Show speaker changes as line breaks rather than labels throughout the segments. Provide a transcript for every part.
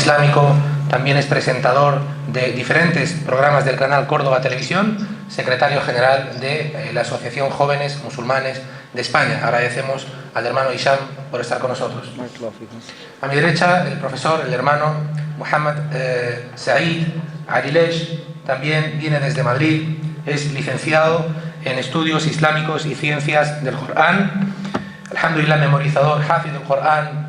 Islámico, también es presentador de diferentes programas del canal Córdoba Televisión, secretario general de la Asociación Jóvenes Musulmanes de España. Agradecemos al hermano Hisham por estar con nosotros. A mi derecha, el profesor, el hermano Mohammed Said Alilesh, también viene desde Madrid, es licenciado en Estudios Islámicos y Ciencias del Corán, alhamdulillah, memorizador, hafiz del Corán,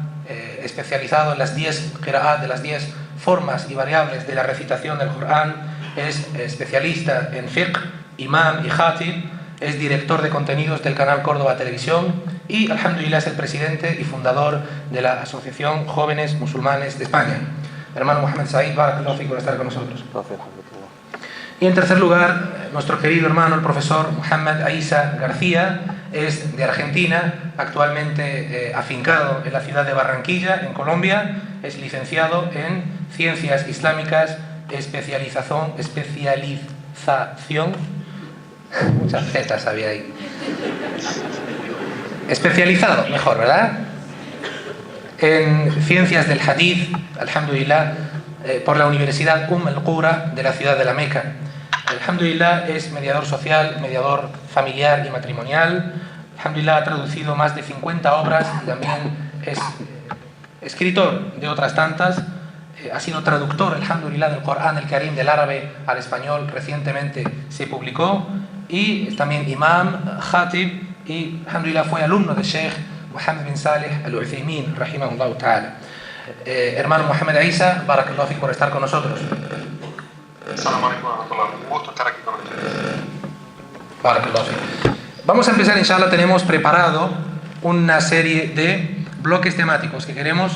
especializado en las 10 qira'at, de las 10 formas y variables de la recitación del Corán, es especialista en fiqh, imam y khatib, es director de contenidos del canal Córdoba Televisión y, alhamdulillah, es el presidente y fundador de la Asociación Jóvenes Musulmanes de España. Hermano Mohammed Said, barakallahu fik por estar con nosotros. Y en tercer lugar, nuestro querido hermano, el profesor Mohammed Aisa García, es de Argentina, actualmente afincado en la ciudad de Barranquilla, en Colombia, es licenciado en Ciencias Islámicas, especialización, muchas zetas había ahí, especializado, mejor, ¿verdad?, en Ciencias del Hadith, alhamdulillah, por la Universidad al-Qura de la ciudad de la Meca. Alhamdulillah, es mediador social, mediador familiar y matrimonial. Alhamdulillah, ha traducido más de 50 obras y también es escritor de otras tantas. Ha sido traductor, alhamdulillah, del Corán el Karim del árabe al español, recientemente se publicó, y es también imam, khatib, y alhamdulillah fue alumno de Sheikh Mohammed bin Saleh al-Uthaymin, rahimahullah ta'ala. Hermano Mohammed Aisa, barakallahu fik por estar con nosotros.
Assalamu alaikum wa rahmatullah. Un gusto estar aquí con ustedes.
Barakallahu fik. Vamos a empezar, inshallah. Tenemos preparado una serie de bloques temáticos que queremos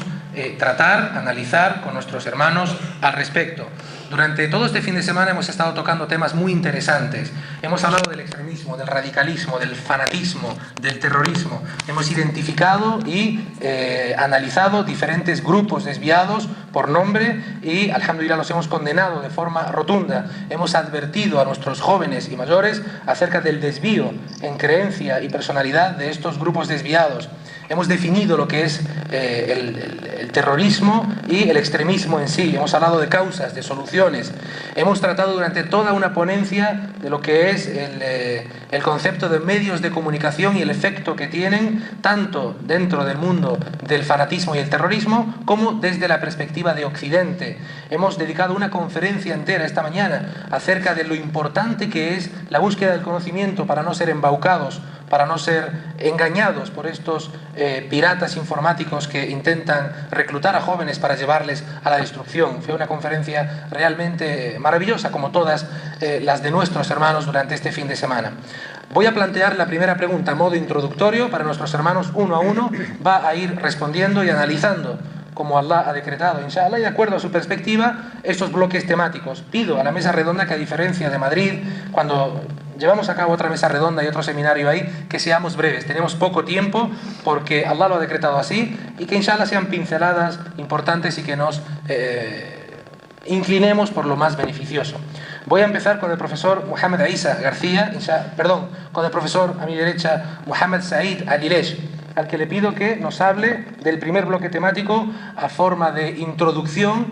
tratar, analizar con nuestros hermanos al respecto. Durante todo este fin de semana hemos estado tocando temas muy interesantes. Hemos hablado del extremismo, del radicalismo, del fanatismo, del terrorismo. Hemos identificado y analizado diferentes grupos desviados por nombre y, alhamdulillah, los hemos condenado de forma rotunda. Hemos advertido a nuestros jóvenes y mayores acerca del desvío en creencia y personalidad de estos grupos desviados. Hemos definido lo que es el terrorismo y el extremismo en sí. Hemos hablado de causas, de soluciones. Hemos tratado durante toda una ponencia de lo que es el concepto de medios de comunicación y el efecto que tienen tanto dentro del mundo del fanatismo y el terrorismo como desde la perspectiva de Occidente. Hemos dedicado una conferencia entera esta mañana acerca de lo importante que es la búsqueda del conocimiento para no ser embaucados, para no ser engañados por estos piratas informáticos que intentan reclutar a jóvenes para llevarles a la destrucción. Fue una conferencia realmente maravillosa, como todas las de nuestros hermanos durante este fin de semana. Voy a plantear la primera pregunta a modo introductorio para nuestros hermanos uno a uno. Va a ir respondiendo y analizando como Allah ha decretado, inshallah, y de acuerdo a su perspectiva, estos bloques temáticos. Pido a la mesa redonda que, a diferencia de Madrid, cuando llevamos a cabo otra mesa redonda y otro seminario ahí, que seamos breves. Tenemos poco tiempo porque Allah lo ha decretado así, y que inshallah sean pinceladas importantes y que nos inclinemos por lo más beneficioso. Voy a empezar con el profesor Mohammed Aisa García, con el profesor a mi derecha, Mohammed Said Alilesh, al que le pido que nos hable del primer bloque temático a forma de introducción.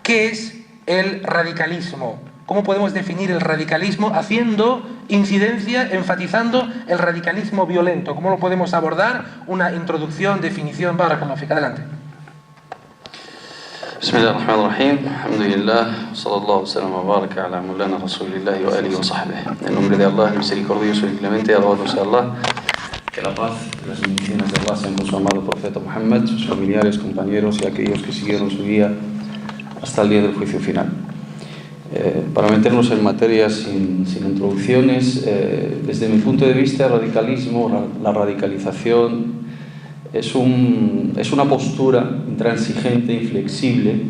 ¿Qué es el radicalismo? ¿Cómo podemos definir el radicalismo haciendo incidencia, enfatizando el radicalismo violento? ¿Cómo lo podemos abordar? Una introducción, definición. Barakallahu fik. Adelante.
Bismillahirrahmanirrahim. Alhamdulillah. Sallallahu sallam wa baraka ala mulana rasulillahi wa alihi wa sahbihi. En nombre de Allah, el misericordioso y clemente, alabado sea Allah. Que la paz y las bendiciones de Allah sean con su amado profeta Muhammad, sus familiares, compañeros y aquellos que siguieron su guía hasta el día del juicio final. Para meternos en materia sin introducciones, desde mi punto de vista, el radicalismo, la radicalización, es una postura intransigente, inflexible,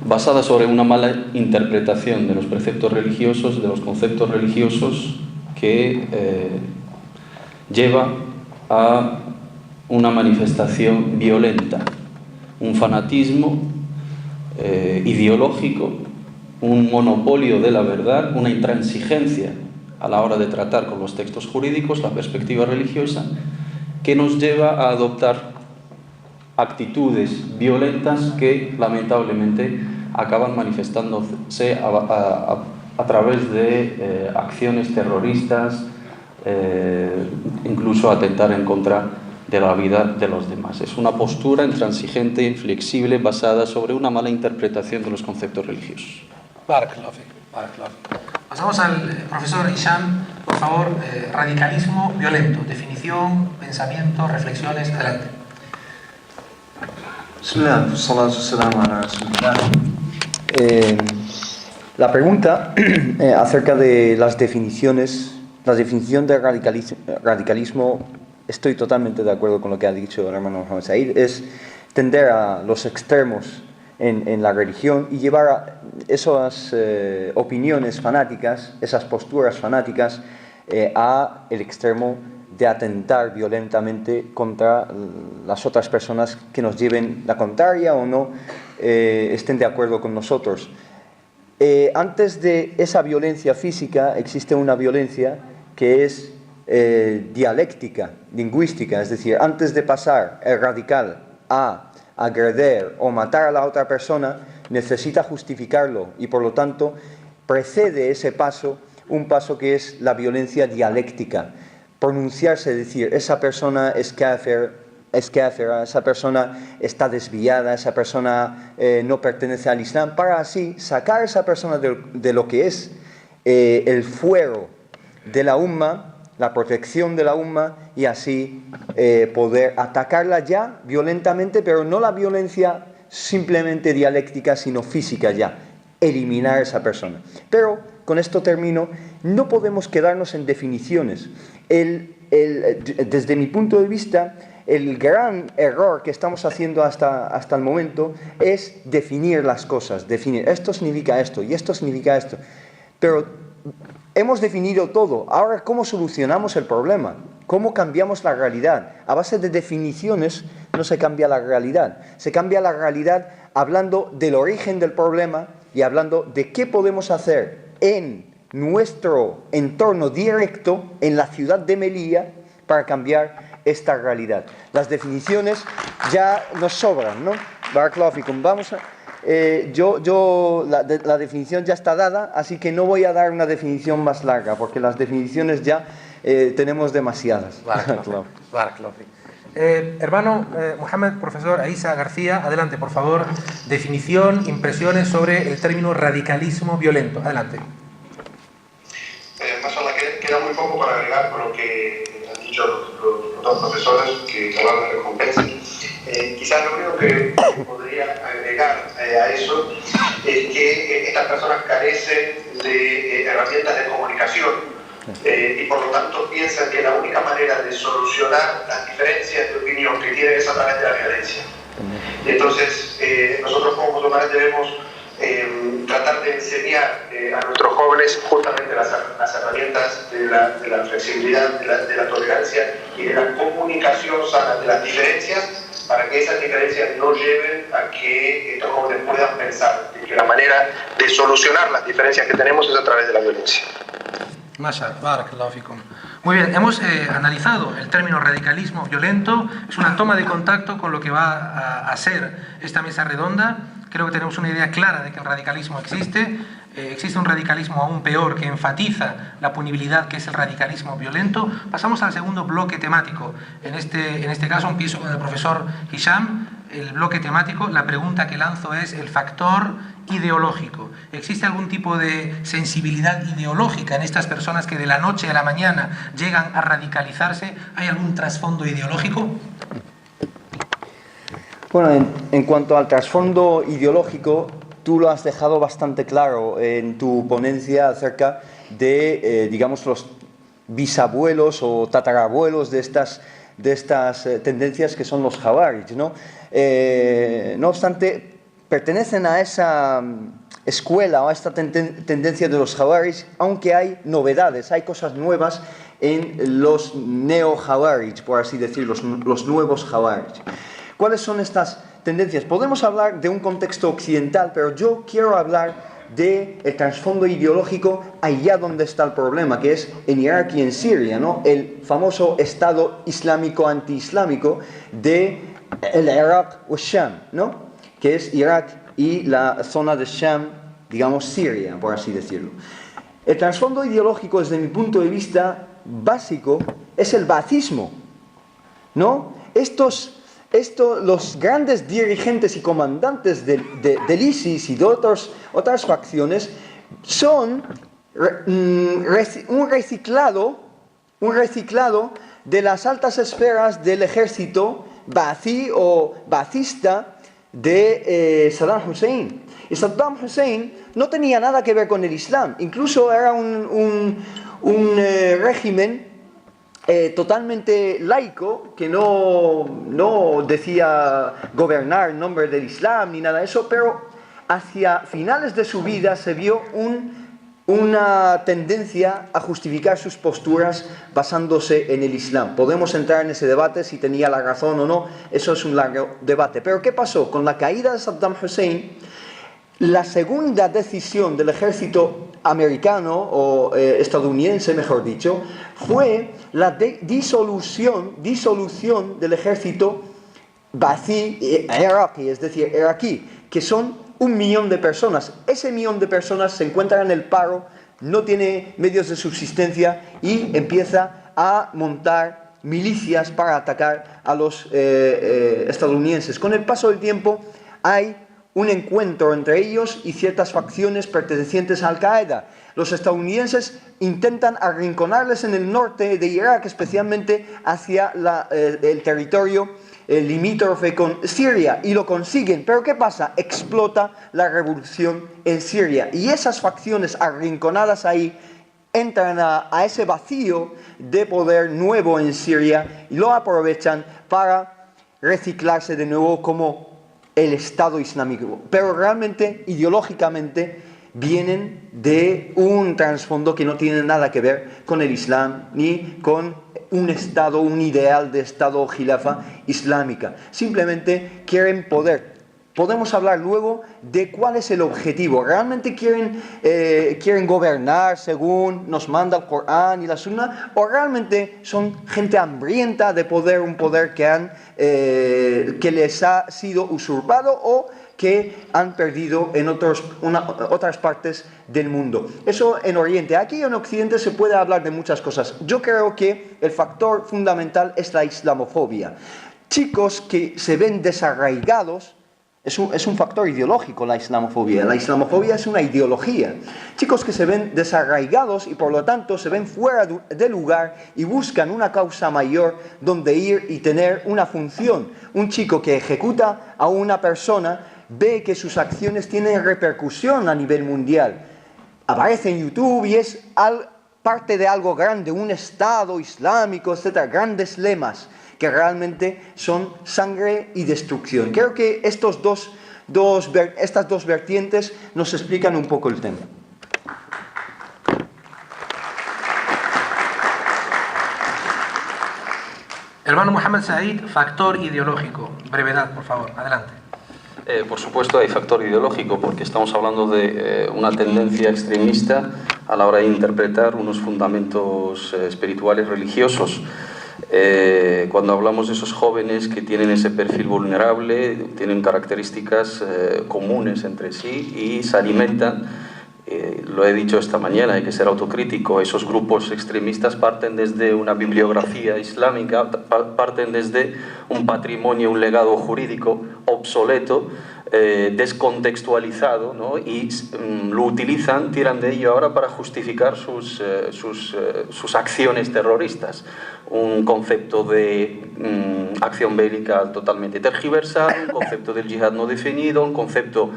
basada sobre una mala interpretación de los preceptos religiosos, de los conceptos religiosos, que lleva a una manifestación violenta, un fanatismo ideológico, un monopolio de la verdad, una intransigencia a la hora de tratar con los textos jurídicos, la perspectiva religiosa, que nos lleva a adoptar actitudes violentas que lamentablemente acaban manifestándose a través de acciones terroristas, incluso atentar en contra de la vida de los demás. Es una postura intransigente, inflexible, basada sobre una mala interpretación de los conceptos religiosos.
Barakallahu fik, barakallahu fik. Pasamos al profesor Hisham, por favor. Radicalismo violento, definición, pensamiento, reflexiones, adelante.
La pregunta acerca de las definiciones, la definición de radicalismo, estoy totalmente de acuerdo con lo que ha dicho el hermano Mohamed Said, es tender a los extremos en la religión y llevar a esas opiniones fanáticas, esas posturas fanáticas a el extremo de atentar violentamente contra las otras personas que nos lleven la contraria o no estén de acuerdo con nosotros. Antes de esa violencia física existe una violencia que es dialéctica, lingüística, es decir, antes de pasar el radical a agredir o matar a la otra persona, necesita justificarlo y por lo tanto precede ese paso un paso que es la violencia dialéctica. Pronunciarse, decir, esa persona es kafir, esa persona está desviada, esa persona no pertenece al Islam, para así sacar a esa persona de lo que es el fuero de la umma, la protección de la umma, y así poder atacarla ya violentamente, pero no la violencia simplemente dialéctica, sino física ya, eliminar a esa persona. Pero, con esto termino, no podemos quedarnos en definiciones. Desde mi punto de vista, el gran error que estamos haciendo hasta el momento es definir las cosas, definir esto significa esto y esto significa esto. Pero hemos definido todo. Ahora, ¿cómo solucionamos el problema? ¿Cómo cambiamos la realidad? A base de definiciones no se cambia la realidad. Se cambia la realidad hablando del origen del problema y hablando de qué podemos hacer en nuestro entorno directo, en la ciudad de Melilla, para cambiar esta realidad. Las definiciones ya nos sobran, ¿no? Barakallahu fikum. Vamos a... la definición ya está dada, así que no voy a dar una definición más larga, porque las definiciones ya tenemos demasiadas.
Barakallahu fik. Hermano Mohamed, profesor Aisa García, adelante, por favor. Definición, impresiones sobre el término radicalismo violento. Adelante.
Mashallah, queda muy poco para agregar con lo que han dicho los dos profesores que hablan de recompensa. Quizás lo único que podría agregar a eso es que estas personas carecen de herramientas de comunicación y por lo tanto piensan que la única manera de solucionar las diferencias de opinión que tienen es a través de la violencia. Entonces nosotros como musulmanes debemos tratar de enseñar a nuestros jóvenes justamente las herramientas de la flexibilidad, de la tolerancia y de la comunicación sana de las diferencias, para que esas diferencias no lleven a que estos jóvenes puedan pensar que la manera de solucionar las diferencias que tenemos es a través de la violencia.
Masha, barakallahu fikum. Muy bien, hemos analizado el término radicalismo violento. Es una toma de contacto con lo que va a ser esta mesa redonda. Creo que tenemos una idea clara de que el radicalismo existe. Existe un radicalismo aún peor que enfatiza la punibilidad, que es el radicalismo violento. Pasamos al segundo bloque temático. En este caso empiezo con el profesor Hisham. El bloque temático, la pregunta que lanzo es el factor ideológico. ¿Existe algún tipo de sensibilidad ideológica en estas personas que de la noche a la mañana llegan a radicalizarse? ¿Hay algún trasfondo ideológico?
Bueno, en cuanto al trasfondo ideológico, tú lo has dejado bastante claro en tu ponencia acerca de, digamos, los bisabuelos o tatarabuelos de estas tendencias que son los Jawarij, ¿no? No obstante, pertenecen a esa escuela o a esta tendencia de los Jawarij, aunque hay novedades, hay cosas nuevas en los neo-Jawarij, por así decirlo, los nuevos Jawarij. ¿Cuáles son estas tendencias? Podemos hablar de un contexto occidental, pero yo quiero hablar del trasfondo ideológico allá donde está el problema, que es en Irak y en Siria, ¿no? El famoso Estado islámico antiislámico de el Irak o Sham, ¿no? Que es Irak y la zona de Sham, digamos Siria, por así decirlo. El trasfondo ideológico, desde mi punto de vista básico, es el baatismo, ¿no? Los grandes dirigentes y comandantes del ISIS y de otras facciones son un reciclado de las altas esferas del ejército baathí o baathista de Saddam Hussein. Y Saddam Hussein no tenía nada que ver con el Islam, incluso era un régimen totalmente laico, que no decía gobernar en nombre del Islam ni nada de eso, pero hacia finales de su vida se vio una tendencia a justificar sus posturas basándose en el Islam. Podemos entrar en ese debate si tenía la razón o no, eso es un largo debate. Pero ¿qué pasó? Con la caída de Saddam Hussein, la segunda decisión del ejército americano o estadounidense, mejor dicho, fue la disolución del ejército baathí iraquí, es decir, iraquí, que son 1 millón de personas. Ese 1 millón de personas se encuentran en el paro, no tiene medios de subsistencia y empieza a montar milicias para atacar a los estadounidenses. Con el paso del tiempo hay un encuentro entre ellos y ciertas facciones pertenecientes a Al-Qaeda. Los estadounidenses intentan arrinconarles en el norte de Irak, especialmente hacia el territorio limítrofe con Siria, y lo consiguen. Pero ¿qué pasa? Explota la revolución en Siria y esas facciones arrinconadas ahí entran a ese vacío de poder nuevo en Siria y lo aprovechan para reciclarse de nuevo como el Estado Islámico, pero realmente ideológicamente vienen de un trasfondo que no tiene nada que ver con el Islam ni con un Estado, un ideal de Estado o Khilafa islámica. Simplemente quieren poder. Podemos hablar luego de cuál es el objetivo. ¿Realmente quieren gobernar según nos manda el Corán y la Sunna? ¿O realmente son gente hambrienta de poder, un poder que les ha sido usurpado o que han perdido en otras partes del mundo? Eso en Oriente. Aquí en Occidente se puede hablar de muchas cosas. Yo creo que el factor fundamental es la islamofobia. Chicos que se ven desarraigados. Es un factor ideológico la islamofobia. La islamofobia es una ideología. Chicos que se ven desarraigados y por lo tanto se ven fuera de lugar y buscan una causa mayor donde ir y tener una función. Un chico que ejecuta a una persona ve que sus acciones tienen repercusión a nivel mundial. Aparece en YouTube y es parte de algo grande, un Estado islámico, etc. Grandes lemas que realmente son sangre y destrucción. Creo que estas dos vertientes nos explican un poco el tema.
Hermano Mohamed Said, factor ideológico. Brevedad, por favor. Adelante.
Por supuesto hay factor ideológico porque estamos hablando de una tendencia extremista a la hora de interpretar unos fundamentos espirituales religiosos. Cuando hablamos de esos jóvenes que tienen ese perfil vulnerable, tienen características comunes entre sí y se alimentan, lo he dicho esta mañana, hay que ser autocrítico, esos grupos extremistas parten desde una bibliografía islámica, parten desde un patrimonio, un legado jurídico obsoleto, descontextualizado, ¿no? Y lo utilizan, tiran de ello ahora para justificar sus acciones terroristas. Un concepto de acción bélica totalmente tergiversado, un concepto del yihad no definido, un concepto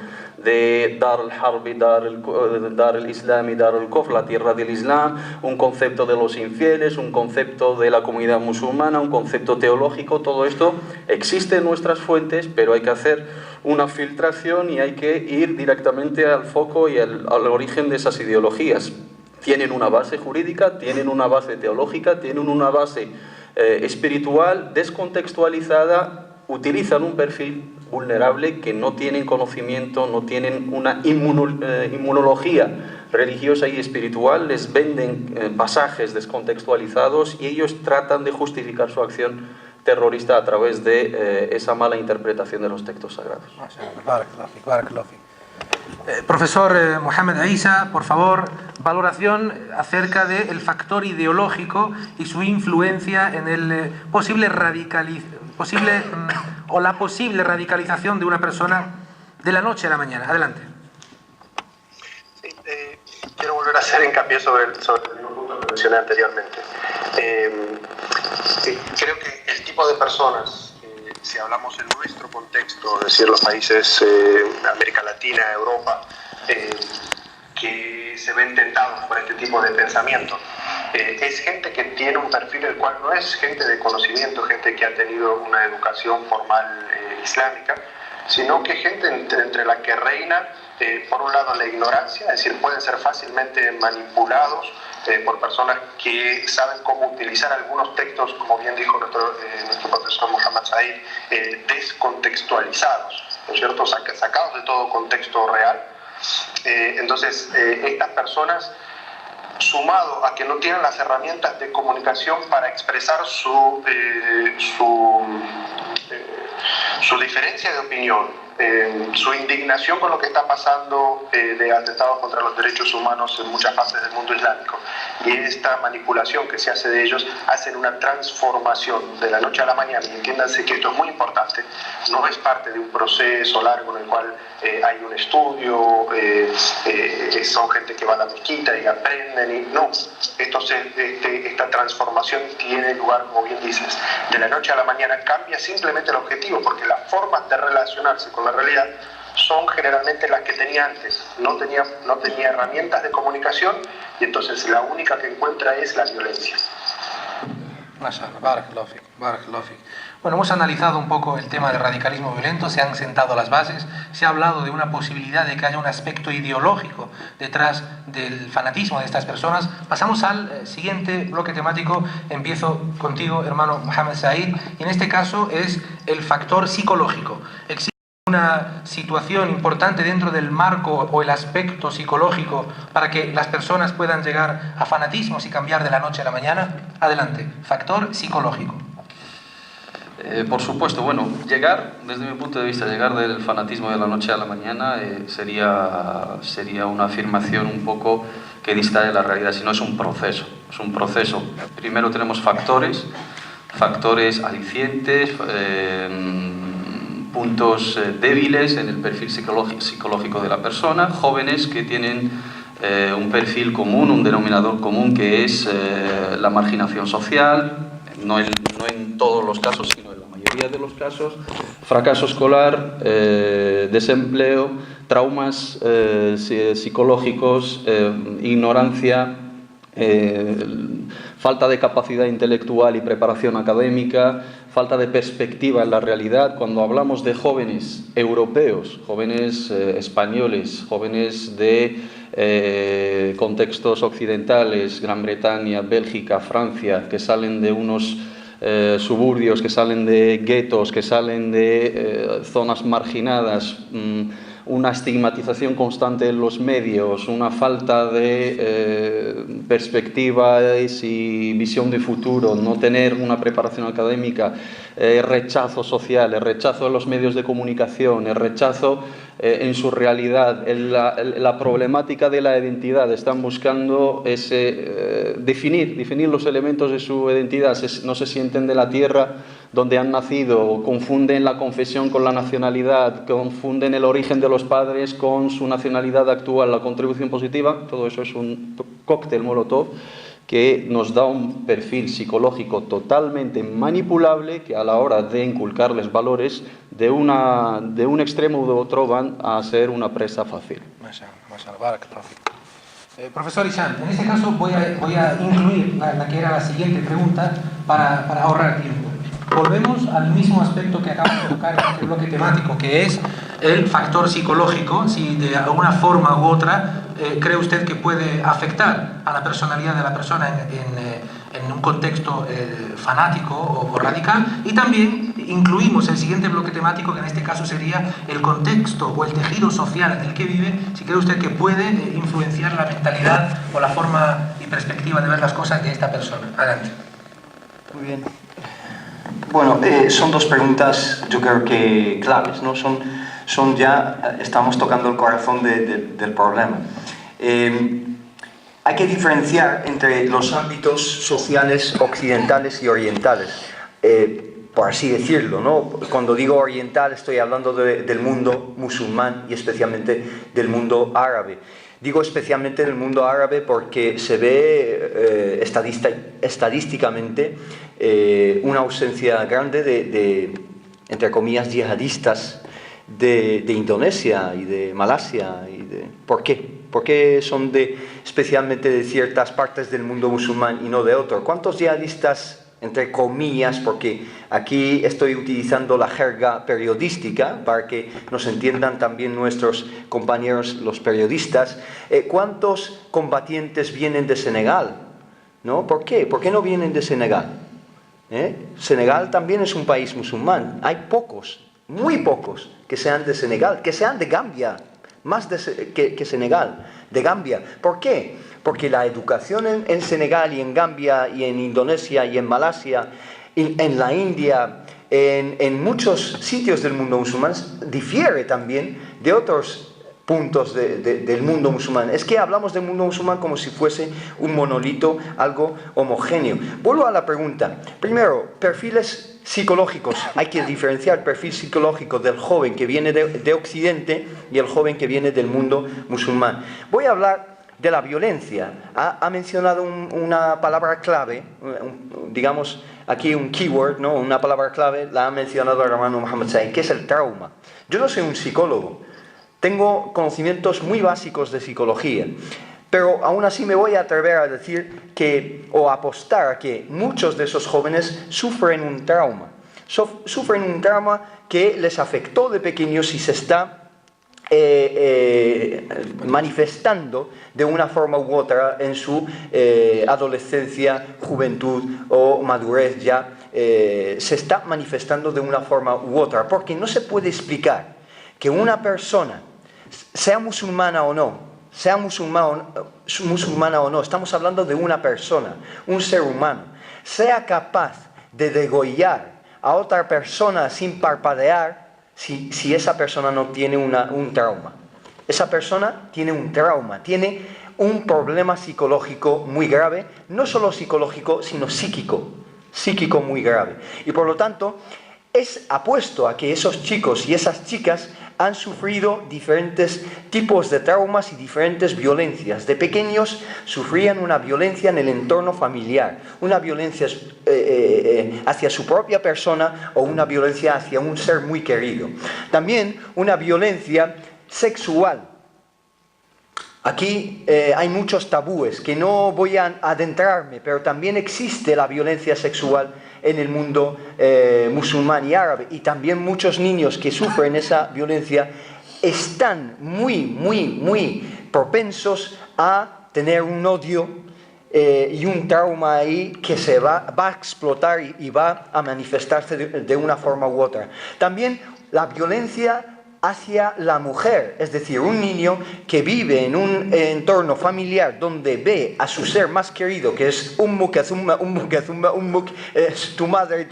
de Dar al-Harb, Dar al-Islam y Dar al-Kufr, la tierra del Islam, un concepto de los infieles, un concepto de la comunidad musulmana, un concepto teológico. Todo esto existe en nuestras fuentes, pero hay que hacer una filtración y hay que ir directamente al foco y al origen de esas ideologías. Tienen una base jurídica, tienen una base teológica, tienen una base espiritual descontextualizada, utilizan un perfil vulnerable que no tienen conocimiento, no tienen una inmunología religiosa y espiritual, les venden pasajes descontextualizados y ellos tratan de justificar su acción terrorista a través de esa mala interpretación de los textos sagrados.
Profesor Mohamed Isa, por favor, valoración acerca del factor ideológico y su influencia en el posible radicalización de una persona de la noche a la mañana. Adelante.
Sí, quiero volver a hacer hincapié sobre el punto que mencioné anteriormente. Creo que el tipo de personas, si hablamos en nuestro contexto, es decir, los países de América Latina, Europa, que se ven tentados por este tipo de pensamiento, es gente que tiene un perfil el cual no es gente de conocimiento, gente que ha tenido una educación formal islámica, sino que gente entre la que reina, por un lado, la ignorancia, es decir, pueden ser fácilmente manipulados por personas que saben cómo utilizar algunos textos, como bien dijo nuestro profesor Mohamed Said, descontextualizados, ¿no es cierto?, sacados de todo contexto real. Entonces, estas personas, sumado a que no tienen las herramientas de comunicación para expresar su diferencia de opinión, su indignación con lo que está pasando de atentados contra los derechos humanos en muchas partes del mundo islámico, y esta manipulación que se hace de ellos, hacen una transformación de la noche a la mañana. Y entiéndanse que esto es muy importante, no es parte de un proceso largo en el cual hay un estudio, son gente que va a la mezquita y aprenden, no, esta transformación tiene lugar, como bien dices, de la noche a la mañana. Cambia simplemente el objetivo, porque las formas de relacionarse con la realidad son generalmente las que tenía antes. No tenía herramientas de comunicación, y entonces la única que encuentra es la violencia.
Bueno, hemos analizado un poco el tema del radicalismo violento, se han sentado las bases, se ha hablado de una posibilidad de que haya un aspecto ideológico detrás del fanatismo de estas personas. Pasamos al siguiente bloque temático. Empiezo contigo, hermano Mohamed Said, y en este caso es el factor psicológico. ¿Existe una situación importante dentro del marco o el aspecto psicológico para que las personas puedan llegar a fanatismos y cambiar de la noche a la mañana? Adelante, factor psicológico.
Por supuesto, bueno, desde mi punto de vista, llegar del fanatismo de la noche a la mañana sería una afirmación un poco que dista de la realidad, sino es un proceso. Es un proceso. Primero tenemos factores alicientes, puntos débiles en el perfil psicológico de la persona, jóvenes que tienen un perfil común, un denominador común, que es la marginación social, no en todos los casos, sino en la mayoría de los casos, fracaso escolar, desempleo, traumas psicológicos, ignorancia, falta de capacidad intelectual y preparación académica, falta de perspectiva en la realidad. Cuando hablamos de jóvenes europeos, jóvenes españoles, jóvenes de contextos occidentales, Gran Bretaña, Bélgica, Francia, que salen de unos suburbios, que salen de guetos, que salen de zonas marginadas, una estigmatización constante en los medios, una falta de perspectivas y visión de futuro, no tener una preparación académica, rechazo social, el rechazo en los medios de comunicación, el rechazo en su realidad, la problemática de la identidad. Están buscando definir los elementos de su identidad, no se sienten de la tierra donde han nacido, confunden la confesión con la nacionalidad, confunden el origen de los padres con su nacionalidad actual, la contribución positiva. Todo eso es un cóctel molotov que nos da un perfil psicológico totalmente manipulable, que a la hora de inculcarles valores de un extremo u otro van a ser una presa fácil.
Profesor Hisham, en este caso voy a incluir la que era la siguiente pregunta para ahorrar tiempo. Volvemos al mismo aspecto que acabamos de tocar en este bloque temático, que es el factor psicológico. Si de alguna forma u otra cree usted que puede afectar a la personalidad de la persona en un contexto fanático o radical. Y también incluimos el siguiente bloque temático, que en este caso sería el contexto o el tejido social en el que vive, si cree usted que puede influenciar la mentalidad o la forma y perspectiva de ver las cosas de esta persona. Adelante.
Muy bien. Bueno, son dos preguntas, yo creo que claves, ¿no? Estamos tocando el corazón del problema. Hay que diferenciar entre los ámbitos sociales occidentales y orientales, por así decirlo, ¿no? Cuando digo oriental estoy hablando del mundo musulmán y especialmente del mundo árabe. Digo especialmente del mundo árabe porque se ve estadísticamente una ausencia grande de, entre comillas, yihadistas de Indonesia y de Malasia. ¿Por qué? ¿Por qué son especialmente de ciertas partes del mundo musulmán y no de otros? ¿Cuántos yihadistas, entre comillas, porque aquí estoy utilizando la jerga periodística para que nos entiendan también nuestros compañeros los periodistas, ¿cuántos combatientes vienen de Senegal? ¿No? ¿Por qué? ¿Por qué no vienen de Senegal? Senegal también es un país musulmán. Hay pocos, muy pocos, que sean de Senegal, que sean de Gambia, más que Senegal, de Gambia. ¿Por qué? Porque la educación en Senegal y en Gambia y en Indonesia y en Malasia, en la India, en muchos sitios del mundo musulmán difiere también de otros puntos del mundo musulmán. Es que hablamos del mundo musulmán como si fuese un monolito, algo homogéneo. Vuelvo a la pregunta. Primero, perfiles psicológicos. Hay que diferenciar el perfil psicológico del joven que viene de Occidente y el joven que viene del mundo musulmán. Voy a hablar de la violencia. Ha mencionado una palabra clave, digamos aquí un keyword, ¿no? Una palabra clave, la ha mencionado el hermano Mohammed Said, que es el trauma. Yo no soy un psicólogo, tengo conocimientos muy básicos de psicología, pero aún así me voy a atrever a decir o apostar a que muchos de esos jóvenes sufren un trauma. Sufren un trauma que les afectó de pequeños y se está manifestando de una forma u otra en su adolescencia, juventud o madurez ya, se está manifestando de una forma u otra, porque no se puede explicar que una persona, sea musulmana o no, estamos hablando de una persona, un ser humano, sea capaz de degollar a otra persona sin parpadear, si esa persona no tiene un trauma. Esa persona tiene un trauma, tiene un problema psicológico muy grave, no solo psicológico, sino psíquico muy grave. Y por lo tanto, apuesto a que esos chicos y esas chicas han sufrido diferentes tipos de traumas y diferentes violencias. De pequeños sufrían una violencia en el entorno familiar, una violencia hacia su propia persona o una violencia hacia un ser muy querido. También una violencia sexual. Aquí hay muchos tabúes que no voy a adentrarme, pero también existe la violencia sexual en el mundo musulmán y árabe, y también muchos niños que sufren esa violencia están muy propensos a tener un odio y un trauma ahí que se va a explotar y va a manifestarse de una forma u otra. También la violencia hacia la mujer, es decir, un niño que vive en un entorno familiar donde ve a su ser más querido, que es ummuk, es tu madre,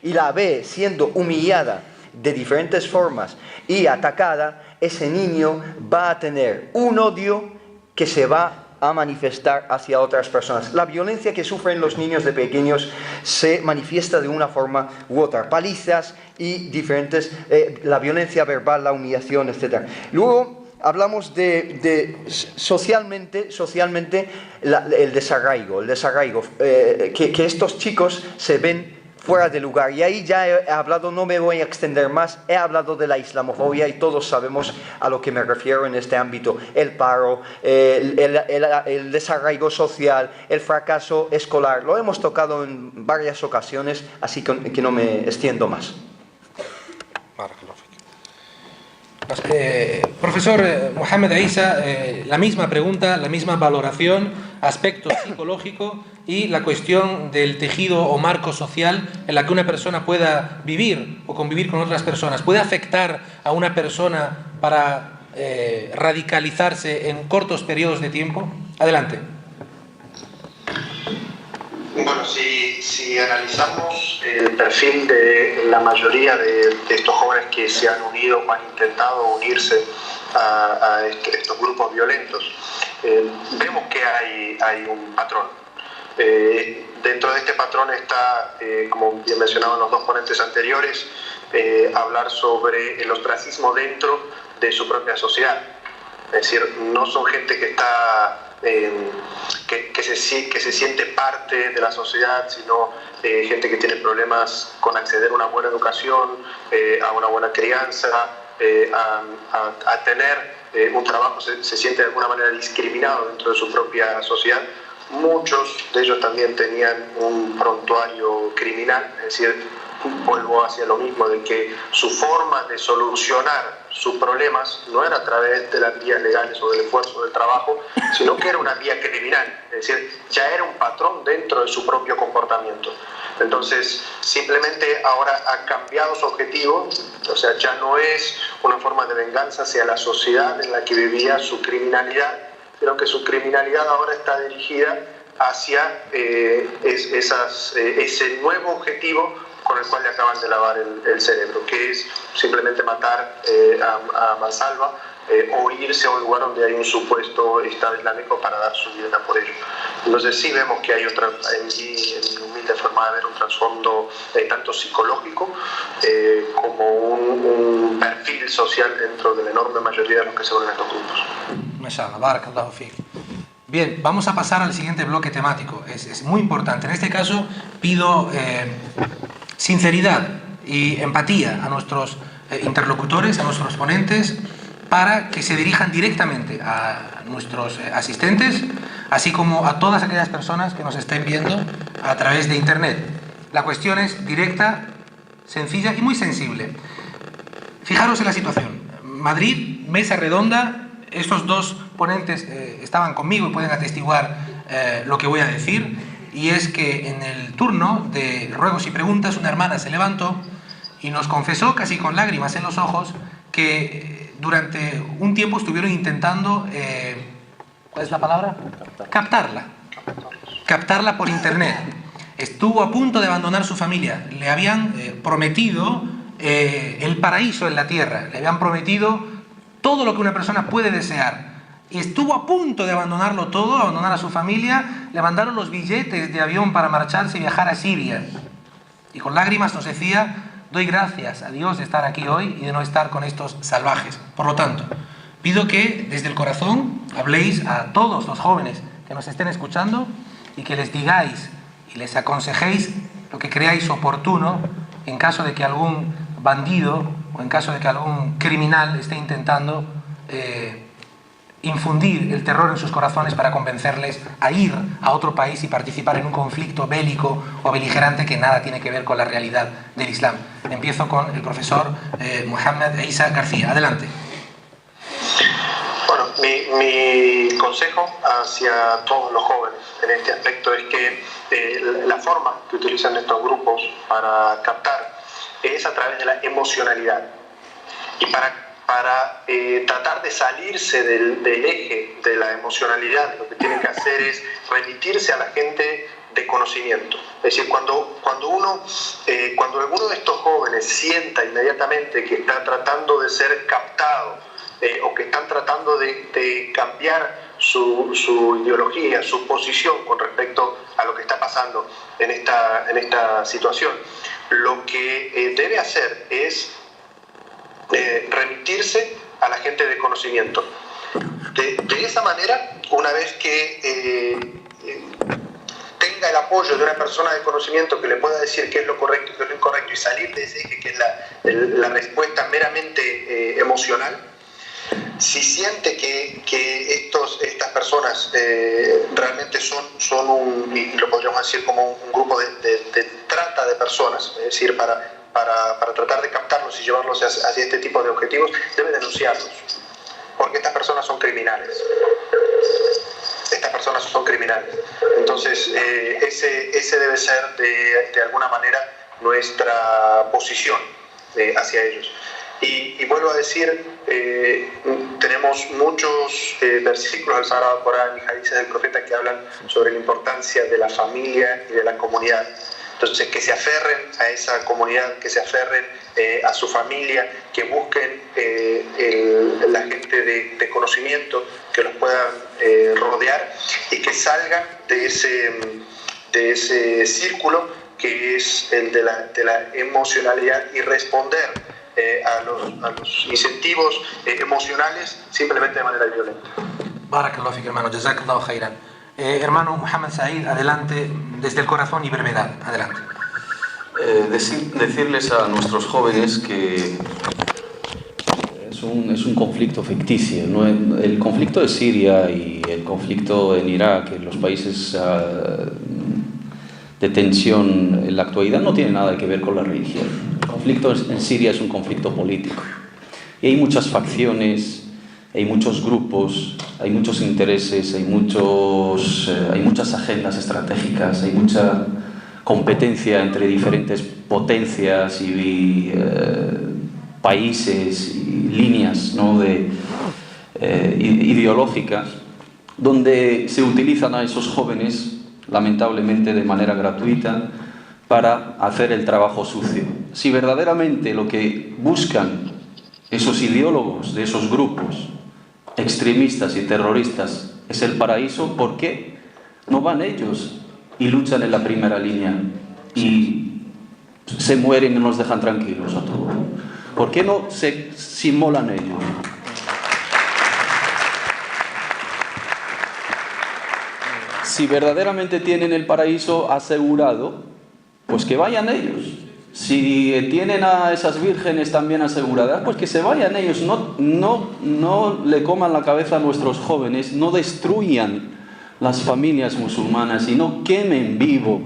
y la ve siendo humillada de diferentes formas y atacada, ese niño va a tener un odio que se va a manifestar hacia otras personas. La violencia que sufren los niños de pequeños se manifiesta de una forma u otra, palizas y diferentes, la violencia verbal, la humillación, etc. Luego hablamos de socialmente el desarraigo, que estos chicos se ven fuera de lugar. Y ahí ya he hablado, no me voy a extender más, he hablado de la islamofobia y todos sabemos a lo que me refiero en este ámbito. El paro, el desarraigo social, el fracaso escolar. Lo hemos tocado en varias ocasiones, así que no me extiendo más.
Profesor Mohammed Isa, la misma pregunta, la misma valoración, aspecto psicológico y la cuestión del tejido o marco social en la que una persona pueda vivir o convivir con otras personas. ¿Puede afectar a una persona para radicalizarse en cortos periodos de tiempo? Adelante.
Bueno, si analizamos el perfil de la mayoría de estos jóvenes que se han unido o han intentado unirse a estos grupos violentos, vemos que hay un patrón. Dentro de este patrón está, como bien mencionaban los dos ponentes anteriores, hablar sobre el ostracismo dentro de su propia sociedad. Es decir, no son gente que está que se siente parte de la sociedad, sino gente que tiene problemas con acceder a una buena educación, a una buena crianza, a tener un trabajo, se siente de alguna manera discriminado dentro de su propia sociedad. Muchos de ellos también tenían un prontuario criminal, es decir, vuelvo hacia lo mismo, de que su forma de solucionar sus problemas no era a través de las vías legales o del esfuerzo del trabajo, sino que era una vía criminal, es decir, ya era un patrón dentro de su propio comportamiento. Entonces, simplemente ahora ha cambiado su objetivo, o sea, ya no es una forma de venganza hacia la sociedad en la que vivía su criminalidad, sino que su criminalidad ahora está dirigida hacia ese nuevo objetivo con el cual le acaban de lavar el cerebro, que es simplemente matar a mansalva o irse a un lugar donde hay un supuesto Estado Islámico para dar su vida por ello. Entonces sí vemos que hay en mi humilde forma de ver un trasfondo tanto psicológico como un perfil social dentro de la enorme mayoría de los que se unen a estos grupos.
Mashallah, barakallahu fik. Bien, vamos a pasar al siguiente bloque temático. Es muy importante. En este caso pido sinceridad y empatía a nuestros interlocutores, a nuestros ponentes, para que se dirijan directamente a nuestros asistentes, así como a todas aquellas personas que nos estén viendo a través de Internet. La cuestión es directa, sencilla y muy sensible. Fijaros en la situación. Madrid, mesa redonda, estos dos ponentes estaban conmigo y pueden atestiguar lo que voy a decir, y es que en el turno de ruegos y preguntas una hermana se levantó y nos confesó casi con lágrimas en los ojos que durante un tiempo estuvieron intentando, ¿cuál es la palabra? Captarla por internet. Estuvo a punto de abandonar su familia. Le habían prometido el paraíso en la tierra. Le habían prometido todo lo que una persona puede desear. Y estuvo a punto de abandonarlo todo, abandonar a su familia. Le mandaron los billetes de avión para marcharse y viajar a Siria. Y con lágrimas nos decía: doy gracias a Dios de estar aquí hoy y de no estar con estos salvajes. Por lo tanto, pido que desde el corazón habléis a todos los jóvenes que nos estén escuchando y que les digáis y les aconsejéis lo que creáis oportuno en caso de que algún bandido o en caso de que algún criminal esté intentando infundir el terror en sus corazones para convencerles a ir a otro país y participar en un conflicto bélico o beligerante que nada tiene que ver con la realidad del Islam. Empiezo con el profesor Mohamed Isa García. Adelante.
Bueno, mi consejo hacia todos los jóvenes en este aspecto es que la forma que utilizan estos grupos para captar es a través de la emocionalidad. Y para tratar de salirse del eje de la emocionalidad, lo que tienen que hacer es remitirse a la gente de conocimiento. Es decir, cuando alguno de estos jóvenes sienta inmediatamente que está tratando de ser captado o que están tratando de cambiar su ideología, su posición con respecto a lo que está pasando en esta situación, lo que debe hacer es remitirse a la gente de conocimiento. De esa manera, una vez que tenga el apoyo de una persona de conocimiento que le pueda decir qué es lo correcto y qué es lo incorrecto y salir de ese eje que es la respuesta meramente emocional, si siente que estas personas realmente son y lo podríamos decir como un grupo de trata de personas, es decir, para tratar de captarlos y llevarlos hacia este tipo de objetivos, debe denunciarlos, porque estas personas son criminales. Entonces, ese debe ser de alguna manera nuestra posición hacia ellos. Y vuelvo a decir, tenemos muchos versículos del Sagrado Corán y hadices del profeta que hablan sobre la importancia de la familia y de la comunidad. Entonces, que se aferren a esa comunidad, que se aferren a su familia, que busquen la gente de conocimiento que los puedan rodear y que salgan de ese círculo que es el de la emocionalidad y responder a los incentivos emocionales simplemente de manera violenta.
Barakallahu fik, hermano. Jazakallahu khairan. Hermano Mohamed Said, adelante, desde el corazón y brevedad. Adelante.
Decirles a nuestros jóvenes que es un conflicto ficticio, ¿no? El conflicto de Siria y el conflicto en Irak, en los países de tensión en la actualidad, no tiene nada que ver con la religión. El conflicto en Siria es un conflicto político y hay muchas facciones, hay muchos grupos, hay muchos intereses, hay muchas agendas estratégicas, hay mucha competencia entre diferentes potencias y países y líneas, ¿no?, ideológicas, donde se utilizan a esos jóvenes, lamentablemente de manera gratuita, para hacer el trabajo sucio. Si verdaderamente lo que buscan esos ideólogos de esos grupos extremistas y terroristas es el paraíso, ¿por qué no van ellos y luchan en la primera línea y se mueren y nos dejan tranquilos a todos? ¿Por qué no se inmolan ellos? Si verdaderamente tienen el paraíso asegurado, pues que vayan ellos. Si tienen a esas vírgenes también aseguradas, pues que se vayan ellos. No le coman la cabeza a nuestros jóvenes, no destruyan las familias musulmanas y no quemen vivo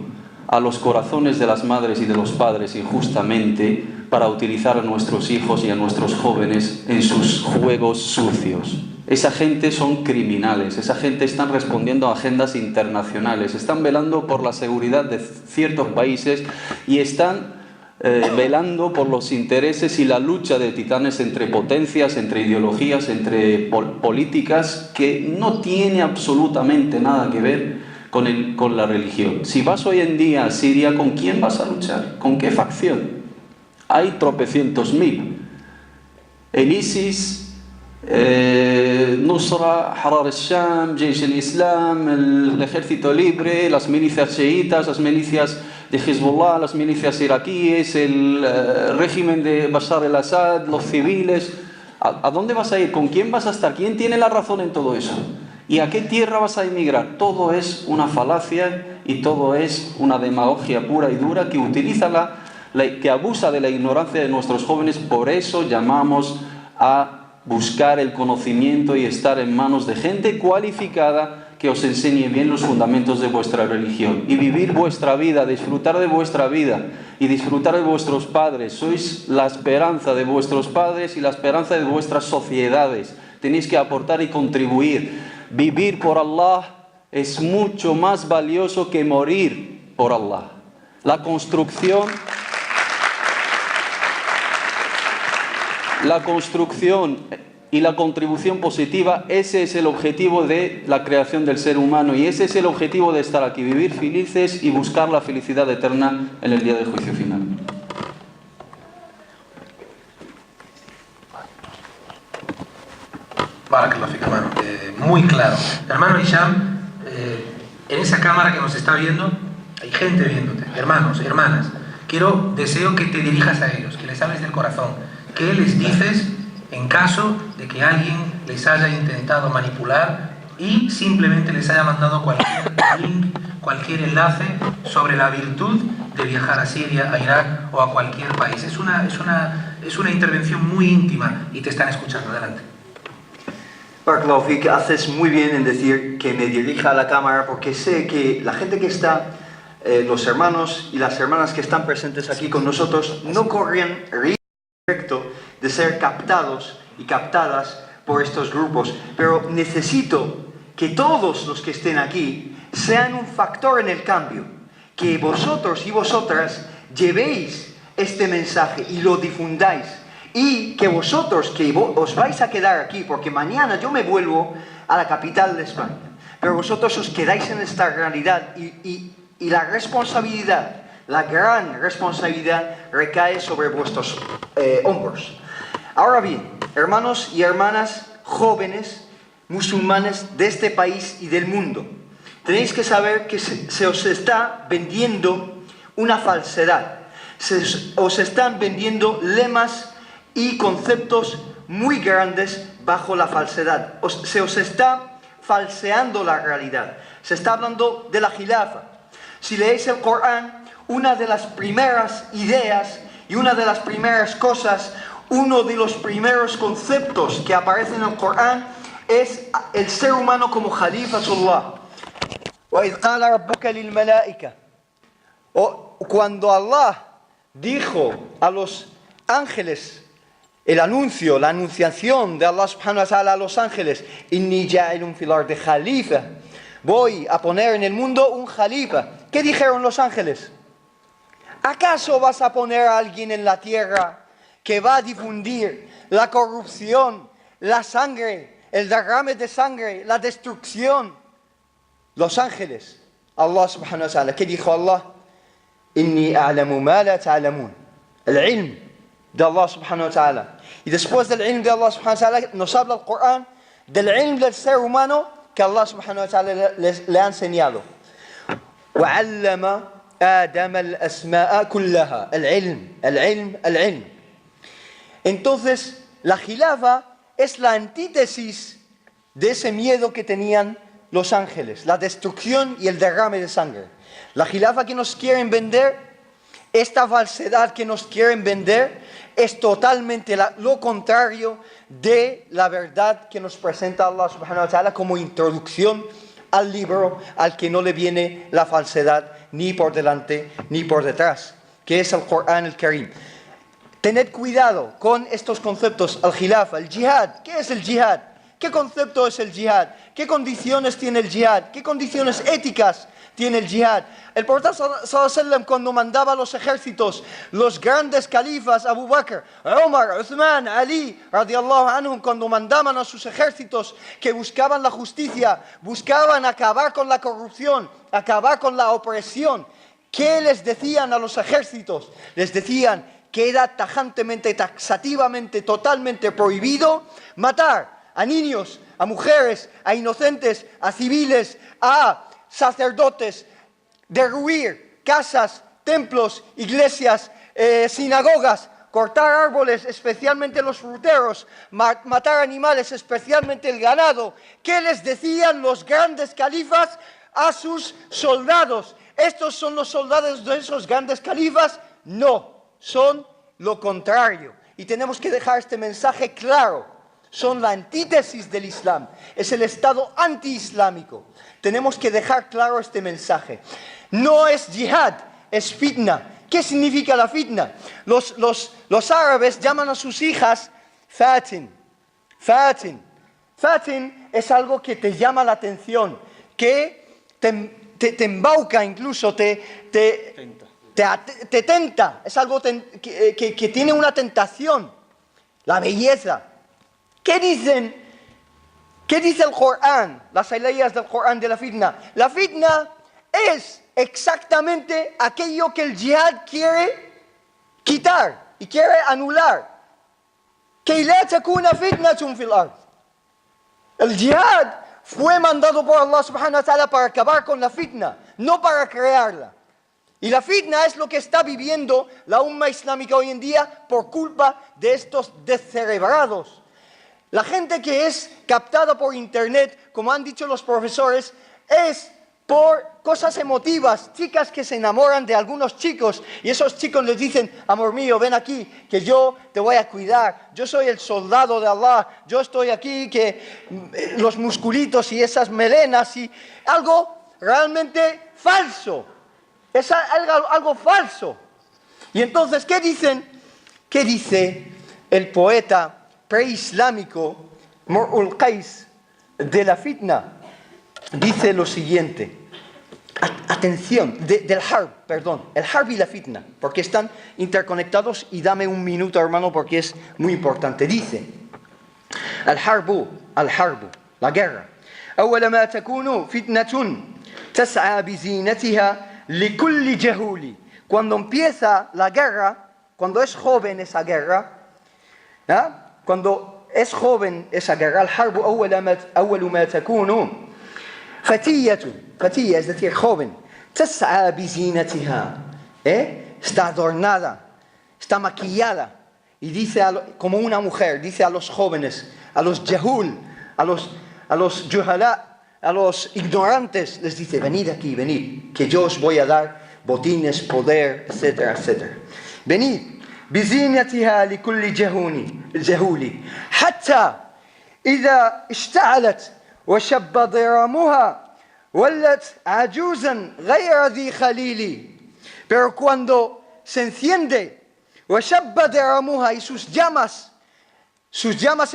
a los corazones de las madres y de los padres injustamente para utilizar a nuestros hijos y a nuestros jóvenes en sus juegos sucios. Esa gente son criminales, esa gente están respondiendo a agendas internacionales, están velando por la seguridad de ciertos países y están velando por los intereses y la lucha de titanes entre potencias, entre ideologías, entre políticas que no tiene absolutamente nada que ver con la religión. Si vas hoy en día a Siria, ¿con quién vas a luchar? ¿Con qué facción? Hay tropecientos mil. El ISIS, Nusra, Harar al-Sham, Jaish al-Islam, el Ejército Libre, las milicias chiitas, las milicias de Hezbollah, las milicias iraquíes, el régimen de Bashar al-Assad, los civiles. ¿A dónde vas a ir? ¿Con quién vas a estar? ¿Quién tiene la razón en todo eso? ¿Y a qué tierra vas a emigrar? Todo es una falacia y todo es una demagogia pura y dura que utiliza que abusa de la ignorancia de nuestros jóvenes. Por eso llamamos a buscar el conocimiento y estar en manos de gente cualificada que os enseñe bien los fundamentos de vuestra religión y vivir vuestra vida, disfrutar de vuestra vida y disfrutar de vuestros padres. Sois la esperanza de vuestros padres y la esperanza de vuestras sociedades. Tenéis que aportar y contribuir. Vivir por Allah es mucho más valioso que morir por Allah. La construcción y la contribución positiva, ese es el objetivo de la creación del ser humano y ese es el objetivo de estar aquí, vivir felices y buscar la felicidad eterna en el día del juicio final.
Barakallahu fik, hermano. Muy claro. Hermano Hisham, en esa cámara que nos está viendo, hay gente viéndote, hermanos, hermanas. Deseo que te dirijas a ellos, que les hables del corazón. ¿Qué les dices en caso de que alguien les haya intentado manipular y simplemente les haya mandado cualquier link, cualquier enlace sobre la virtud de viajar a Siria, a Irak o a cualquier país? Es una intervención muy íntima y te están escuchando. Adelante.
Barakallahu fik, haces muy bien en decir que me dirija a la cámara porque sé que la gente que está, los hermanos y las hermanas que están presentes aquí con nosotros no corren riesgo de ser captados y captadas por estos grupos, pero necesito que todos los que estén aquí sean un factor en el cambio, que vosotros y vosotras llevéis este mensaje y lo difundáis
y que vosotros que os vais a quedar aquí, porque mañana yo me vuelvo a la capital de España, pero vosotros os quedáis en esta realidad y la responsabilidad, la gran responsabilidad recae sobre vuestros hombros. Ahora bien, hermanos y hermanas jóvenes musulmanes de este país y del mundo, tenéis que saber que se os está vendiendo una falsedad. Os están vendiendo lemas y conceptos muy grandes bajo la falsedad. Se os está falseando la realidad. Se está hablando de la khilafa. Si leéis el Corán, una de las primeras ideas y una de las primeras cosas, uno de los primeros conceptos que aparece en el Corán es el ser humano como Khalifatullah. وَإِذْ قَالَ رَبُّكَ لِلْمَلَائِكَةِ. Cuando Allah dijo a los ángeles, el anuncio, la anunciación de Allah subhanahu wa ta'ala a los ángeles, إِنِّي جَاعِلٌ فِي الْأَرْضِ خَلِيفَةً, voy a poner en el mundo un khalifa. ¿Qué dijeron los ángeles? ¿Acaso vas a poner a alguien en la tierra que va a difundir la corrupción, la sangre, el derrame de sangre, la destrucción? Los ángeles, Allah subhanahu wa ta'ala, ¿qué dijo Allah? Inni a'lamu ma la ta'lamun. El ilm de Allah subhanahu wa ta'ala. Y después del ilm de Allah subhanahu wa ta'ala nos habla el Corán del ilm del ser humano que Allah subhanahu wa ta'ala le ha enseñado. وَعَلَّمَ آدَمَ الْأَسْمَاءَ كُلَّهَا. El ilm. Entonces, la khilafa es la antítesis de ese miedo que tenían los ángeles, la destrucción y el derrame de sangre. La khilafa que nos quieren vender, esta falsedad que nos quieren vender, es totalmente lo contrario de la verdad que nos presenta Allah subhanahu wa ta'ala como introducción al libro, al que no le viene la falsedad ni por delante ni por detrás, que es el Corán el Karim. Tened cuidado con estos conceptos, el khilafa, el jihad. ¿Qué es el jihad? ¿Qué concepto es el jihad? ¿Qué condiciones tiene el jihad? ¿Qué condiciones éticas tiene el jihad? El profeta sallallahu alaihi wasallam, cuando mandaba a los ejércitos, los grandes califas, Abu Bakr, Umar, Uthman, Ali, radiallahu anhum, cuando mandaban a sus ejércitos que buscaban la justicia, buscaban acabar con la corrupción, acabar con la opresión, ¿qué les decían a los ejércitos? Les decían que era tajantemente, taxativamente, totalmente prohibido matar a niños, a mujeres, a inocentes, a civiles, a sacerdotes, derruir casas, templos, iglesias, sinagogas, cortar árboles, especialmente los fruteros, matar animales, especialmente el ganado. ¿Qué les decían los grandes califas a sus soldados? ¿Estos son los soldados de esos grandes califas? No, son lo contrario. Y tenemos que dejar este mensaje claro. Son la antítesis del Islam, es el Estado antiislámico. Tenemos que dejar claro este mensaje. No es jihad, es fitna. ¿Qué significa la fitna? Los árabes llaman a sus hijas fatin. Fatin es algo que te llama la atención, que te embauca incluso, te tenta. Es algo que tiene una tentación, la belleza. ¿Qué dice el Corán? Las leyes del Corán de la fitna. La fitna es exactamente aquello que el jihad quiere quitar y quiere anular. Que la takuna fitnatun fil ard. El jihad fue mandado por Allah subhanahu wa ta'ala para acabar con la fitna, no para crearla. Y la fitna es lo que está viviendo la umma islámica hoy en día por culpa de estos descerebrados. La gente que es captada por internet, como han dicho los profesores, es por cosas emotivas, chicas que se enamoran de algunos chicos y esos chicos les dicen, amor mío, ven aquí, que yo te voy a cuidar, yo soy el soldado de Allah, yo estoy aquí, que los musculitos y esas melenas y algo realmente falso, es algo falso. Y entonces, ¿qué dicen? ¿Qué dice el poeta preislámico Mur'ul Qais de la fitna? Dice lo siguiente: atención, del harb, perdón, el harb y la fitna, porque están interconectados, y dame un minuto, hermano, porque es muy importante. Dice, الحرب la guerra. أول ما تكون فتنة تسعى بزينتها لكل جهول. Cuando empieza la guerra, cuando es joven esa guerra, cuando es joven esa guerra, الحرب أول ما تكون فتية, es decir, joven, تسعى بزينتها, está adornada, está maquillada, y dice como una mujer, dice a los jóvenes, a los jahul, a los juhala, a los ignorantes, les dice, venid aquí, venid, que yo os voy a dar botines, poder, etcétera, etcétera. Venid, بزينتها لكل جهول حتى إذا اشتعلت وشب ضرامها ولت عجوزا غير ذي خليل. Pero cuando se enciende وشب ضرامها y sus llamas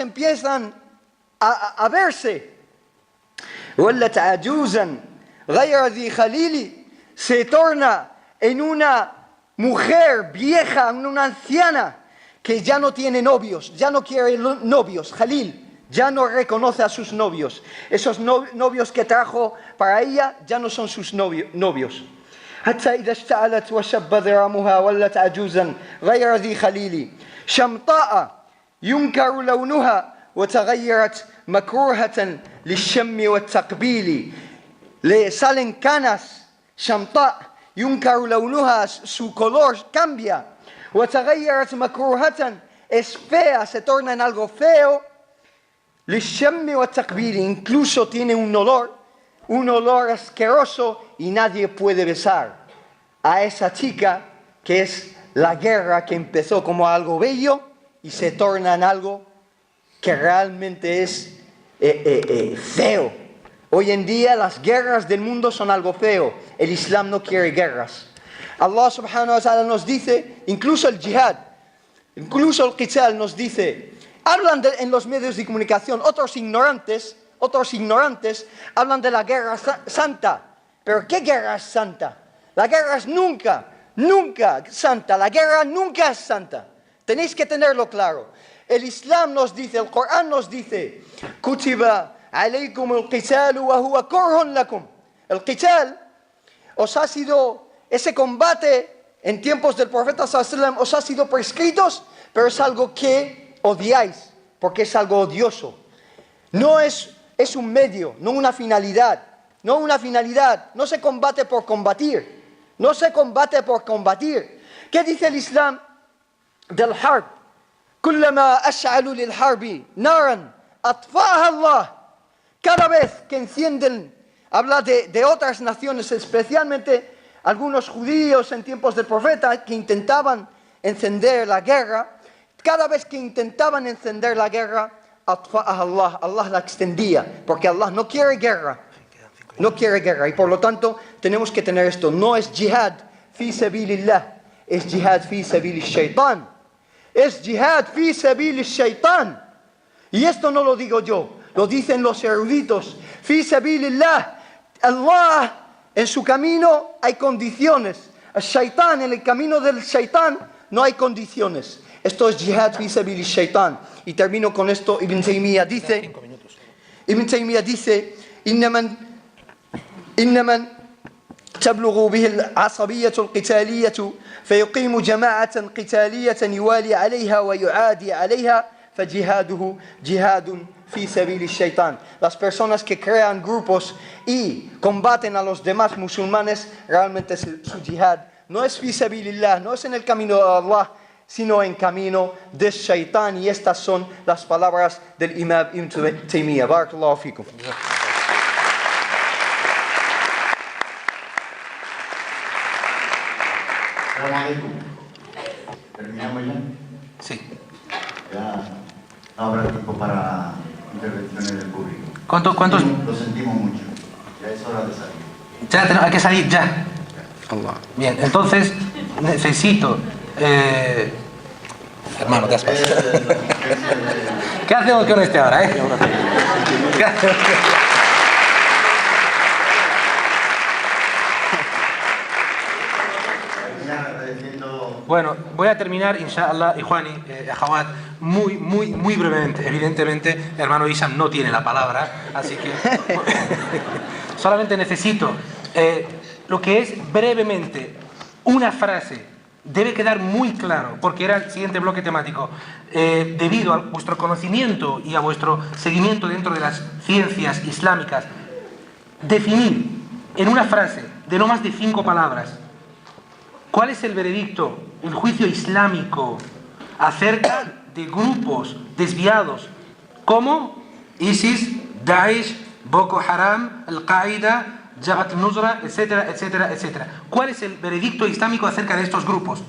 empiezan a verse, ولت عجوزا غير ذي خليل, se torna en una mujer vieja, una anciana que ya no tiene novios, ya no quiere novios, Jalil, ya no reconoce a sus novios. Esos novios que trajo para ella ya no son sus novios. حتى إذا اشتعلت وشب ذرامها ولت عجوزا غير ذي خليل شمطاء ينكر لونها وتغيرت مكروهة للشم والتقبيل. Le salen canas, شمطاء ينكر لونها, su color cambia, وتغيرت مكروهة, es fea, se torna en algo feo, للشم والتقبيل, incluso tiene un olor asqueroso, y nadie puede besar a esa chica, que es la guerra que empezó como algo bello y se torna en algo que realmente es feo. Hoy en día las guerras del mundo son algo feo. El Islam no quiere guerras. Allah subhanahu wa ta'ala nos dice, incluso el jihad, incluso el qital nos dice, hablan en los medios de comunicación, otros ignorantes hablan de la guerra santa. Pero ¿qué guerra es santa? La guerra es nunca santa. La guerra nunca es santa. Tenéis que tenerlo claro. El Islam nos dice, el Corán nos dice, Kutiba alaykum al-qital wa huwa kurhun lakum. El qital os ha sido, ese combate en tiempos del profeta sallallahu alaihi wasallam os ha sido prescritos, pero es algo que odiáis, porque es algo odioso. No es un medio, no una finalidad. No se combate por combatir. ¿Qué dice el Islam del harb? كلما أشعلوا للحرب نارا أطفأها الله. Cada vez que encienden, habla de otras naciones, especialmente algunos judíos en tiempos del profeta que intentaban encender la guerra. Cada vez que intentaban encender la guerra, أطفأها الله, Allah la extendía, porque Allah no quiere guerra. Y por lo tanto tenemos que tener esto. No es jihad fi sabilillah, es jihad fi sabilil shaitan. Es jihad fi sabilil shaitan. Y esto no lo digo yo, lo dicen los eruditos. Fi sabilillah, Allah, en su camino hay condiciones. El shaitán, en el camino del shaitán no hay condiciones. Esto es jihad fi sabilil shaitan. Y termino con esto. Ibn Taymiyyah dice, إنما تبلغ به العصبية القتالية فيقيم جماعة قتالية يوالي عليها ويعادي عليها فجهاده جهاد في سبيل الشيطان. Las personas que crean grupos y combaten a los demás musulmanes, realmente su jihad no es fi sabilillah, no es en el camino de Allah, sino en camino del shaitán. Y estas son las palabras del Imam Ibn Taymiyyah. Barakallahu fikum.
Assalamualaikum. ¿Terminamos ya?
Sí.
Ya no habrá tiempo para intervenciones del público.
¿Cuántos?
Lo sentimos mucho. Ya es hora de salir.
Ya hay que salir ya. Allah. Bien, entonces necesito... Hermano, ¿qué has pasado? ¿Qué hacemos con este ahora, ¿Qué hacemos? Bueno, voy a terminar, inshallah, Ikhwani, Akhawat, muy brevemente. Evidentemente, el hermano Isham no tiene la palabra, así que solamente necesito lo que es brevemente una frase. Debe quedar muy claro, porque era el siguiente bloque temático. Debido a vuestro conocimiento y a vuestro seguimiento dentro de las ciencias islámicas, definir en una frase de no más de 5 palabras cuál es el veredicto, el juicio islámico acerca de grupos desviados como ISIS, Daesh, Boko Haram, Al-Qaeda, Jabhat al-Nusra, etcétera, etcétera, etcétera. ¿Cuál es el veredicto islámico acerca de estos grupos?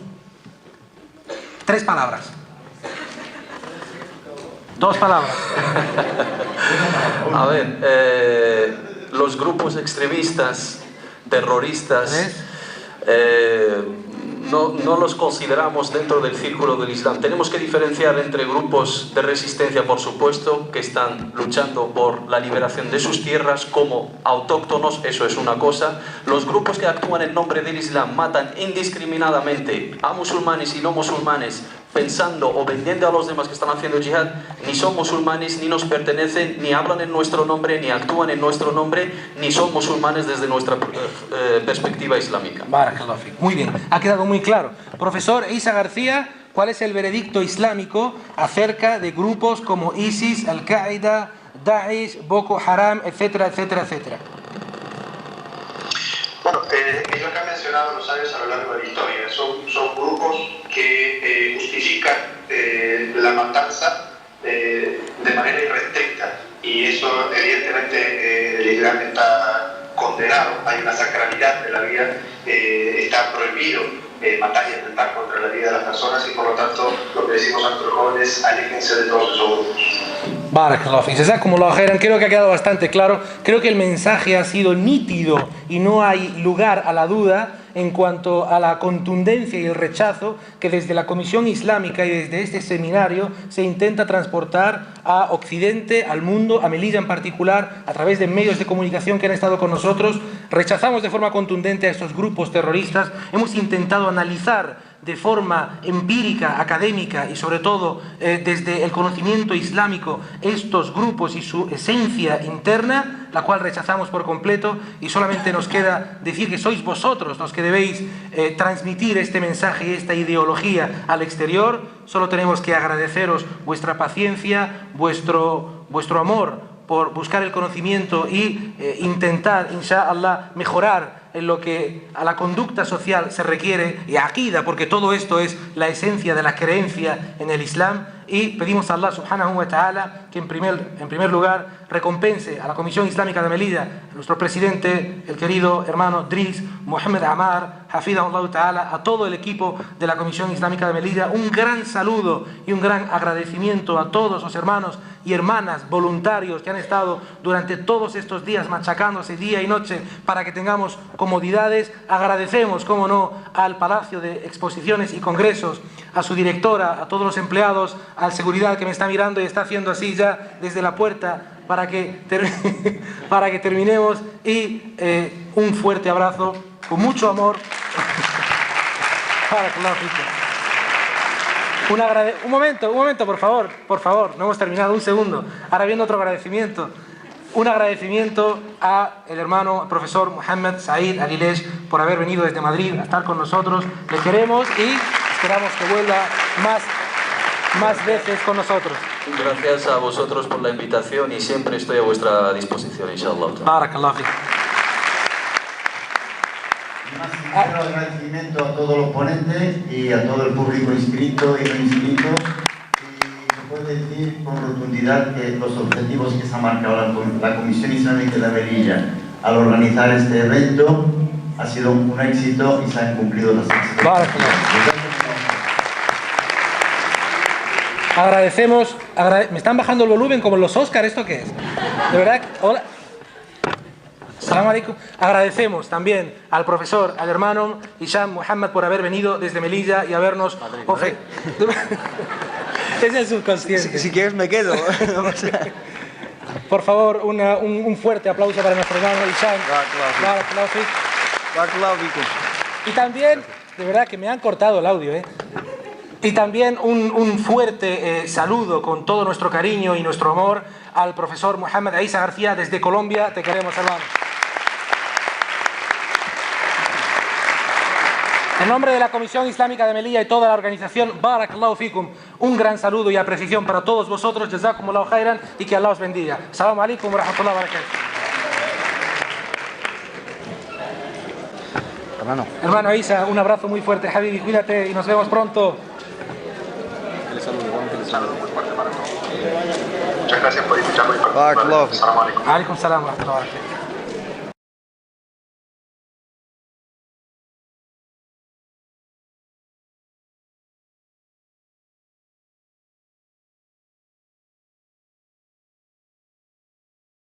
3 palabras. 2 palabras.
A ver, los grupos extremistas, terroristas, no los consideramos dentro del círculo del Islam. Tenemos que diferenciar entre grupos de resistencia, por supuesto, que están luchando por la liberación de sus tierras como autóctonos, eso es una cosa. Los grupos que actúan en nombre del Islam matan indiscriminadamente a musulmanes y no musulmanes, pensando o vendiendo a los demás que están haciendo jihad, ni son musulmanes, ni nos pertenecen, ni hablan en nuestro nombre, ni actúan en nuestro nombre, ni son musulmanes desde nuestra perspectiva islámica.
Barakallahu fik. Muy bien, ha quedado muy claro. Profesor Isa García, ¿cuál es el veredicto islámico acerca de grupos como ISIS, Al-Qaeda, Daesh, Boko Haram, etcétera, etcétera, etcétera?
Bueno, ellos que han mencionado los sabios a lo largo de la historia son grupos que justifican la matanza de manera irrestricta, y eso evidentemente el Islam está condenado. Hay una sacralidad de la vida, está prohibido matar y atentar contra la vida de las personas, y por lo tanto lo que decimos a nuestros jóvenes: aléjense de todos esos grupos.
Barakallahu fik. Jazakumullahu khairan. Creo que ha quedado bastante claro. Creo que el mensaje ha sido nítido y no hay lugar a la duda en cuanto a la contundencia y el rechazo que desde la Comisión Islámica y desde este seminario se intenta transportar a Occidente, al mundo, a Melilla en particular, a través de medios de comunicación que han estado con nosotros. Rechazamos de forma contundente a estos grupos terroristas. Hemos intentado analizar de forma empírica, académica y sobre todo desde el conocimiento islámico estos grupos y su esencia interna, la cual rechazamos por completo, y solamente nos queda decir que sois vosotros los que debéis transmitir este mensaje y esta ideología al exterior. Solo tenemos que agradeceros vuestra paciencia, vuestro amor por buscar el conocimiento y intentar, inshallah, mejorar en lo que a la conducta social se requiere, y aqida, porque todo esto es la esencia de la creencia en el Islam. Y pedimos a Allah subhanahu wa ta'ala que en primer lugar recompense a la Comisión Islámica de Melilla, a nuestro presidente, el querido hermano Driss Mohamed Amar, hafidahullah ta'ala, a todo el equipo de la Comisión Islámica de Melilla. Un gran saludo y un gran agradecimiento a todos los hermanos y hermanas voluntarios que han estado durante todos estos días machacándose día y noche para que tengamos comodidades. Agradecemos, como no, al Palacio de Exposiciones y Congresos, a su directora, a todos los empleados, al seguridad que me está mirando y está haciendo así ya desde la puerta para que terminemos, y un fuerte abrazo con mucho amor. Un momento, por favor, no hemos terminado, un segundo. Ahora viene otro agradecimiento. Un agradecimiento al hermano profesor Mohamed Said Alilesh por haber venido desde Madrid a estar con nosotros. Le queremos y esperamos que vuelva más veces con nosotros.
Gracias a vosotros por la invitación y siempre estoy a vuestra disposición, inshallah.
Barakallahu fik.
Más sincero agradecimiento a todos los ponentes y a todo el público inscrito y no inscrito. Y se puede decir con rotundidad que los objetivos que se ha marcado la Comisión Islámica de Melilla al organizar este evento ha sido un éxito y se han cumplido las expectativas.
Agradecemos, me están bajando el volumen como en los Oscars, ¿esto qué es? De verdad, hola. Salam alaikum. Agradecemos también al profesor, al hermano Hisham Muhammad por haber venido desde Melilla y habernos... Es el subconsciente.
Si quieres me quedo.
Por favor, un fuerte aplauso para nuestro hermano Hisham. Y también, de verdad que me han cortado el audio, Y también un fuerte saludo con todo nuestro cariño y nuestro amor al profesor Mohamed Aissa García desde Colombia. Te queremos, hermano. En nombre de la Comisión Islámica de Melilla y toda la organización, Barakallahu fikum, un gran saludo y apreciación para todos vosotros. Jazakumullahu khairan y que Allah os bendiga. Assalamu alaikum wa rahmatullahi wa barakatuh. Hermano Aissa, un abrazo muy fuerte, Habibi, cuídate y nos vemos pronto.
Un saludo muy fuerte para todos. Muchas gracias por invitarme y participar. Assalamu alaikum.
Alaikum salam wa rahmatullahi wa barakatuh.